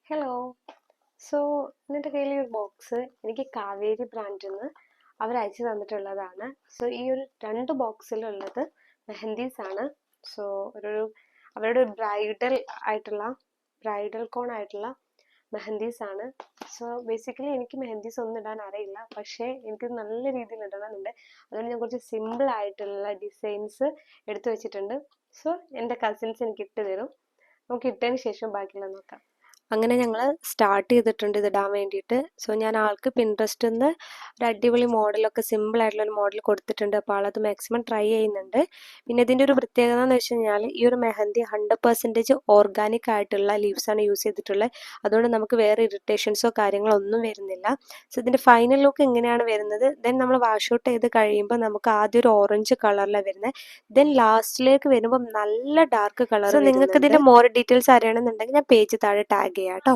Hello. So ഇന്നത്തെ കയ്യിൽ ഒരു ബോക്സ് എനിക്ക് കാവേരി ബ്രാൻഡിൽ നിന്ന് അവർ അയച്ചു തന്നിട്ടുള്ളതാണ്. സോ ഈ ഒരു 2 ബോക്സിലുള്ളത് മെഹന്തീസ് ആണ്. സോ അവരുടെ ബ്രൈഡൽ കോൺ ആയിട്ടുള്ള മെഹന്തീസ് ആണ്. സോ ബേസിക്കലി എനിക്ക് മെഹന്തീസ് ഒന്നും ഇടാൻ അറിയില്ല, പക്ഷേ എനിക്ക് നല്ല രീതിയിൽ ഇടണമെന്നുണ്ട്. അതുകൊണ്ട് ഞാൻ കുറച്ച് സിമ്പിൾ ആയിട്ടുള്ള ഡിസൈൻസ് എടുത്തു വെച്ചിട്ടുണ്ട്. സോ എൻ്റെ കസിൻസ് എനിക്ക് ഇട്ട് തരും. നമുക്ക് ഇട്ടതിന് ശേഷം ബാക്കിയുള്ളത് നോക്കാം. അങ്ങനെ ഞങ്ങൾ സ്റ്റാർട്ട് ചെയ്തിട്ടുണ്ട് ഇതിടാൻ വേണ്ടിയിട്ട്. സോ ഞാൻ ആൾക്ക് പിൻട്രസ്റ്റിൽ നിന്ന് ഒരു അടിപൊളി മോഡലൊക്കെ സിമ്പിൾ ആയിട്ടുള്ള ഒരു മോഡൽ കൊടുത്തിട്ടുണ്ട്. അപ്പോൾ ആളത് മാക്സിമം ട്രൈ ചെയ്യുന്നുണ്ട്. പിന്നെ ഇതിൻ്റെ ഒരു പ്രത്യേകത എന്ന് വെച്ച് കഴിഞ്ഞാൽ ഈ ഒരു മെഹന്തി 100% ഓർഗാനിക് ആയിട്ടുള്ള ലീവ്സാണ് യൂസ് ചെയ്തിട്ടുള്ളത്. അതുകൊണ്ട് നമുക്ക് വേറെ ഇറിറ്റേഷൻസോ കാര്യങ്ങളോ ഒന്നും വരുന്നില്ല. സോ ഇതിൻ്റെ ഫൈനൽ ലുക്ക് എങ്ങനെയാണ് വരുന്നത്, ദെൻ നമ്മൾ വാഷ് ഔട്ട് ചെയ്ത് കഴിയുമ്പോൾ നമുക്ക് ആദ്യം ഒരു ഓറഞ്ച് കളറിലാണ് വരുന്നത്. ദെൻ ലാസ്റ്റിലേക്ക് വരുമ്പോൾ നല്ല ഡാർക്ക് കളർ. സോ നിങ്ങൾക്ക് ഇതിൻ്റെ മോർ ഡീറ്റെയിൽസ് അറിയണമെന്നുണ്ടെങ്കിൽ ഞാൻ പേജ് താഴെ ടാഗ് ചെയ്യാം കേട്ടോ.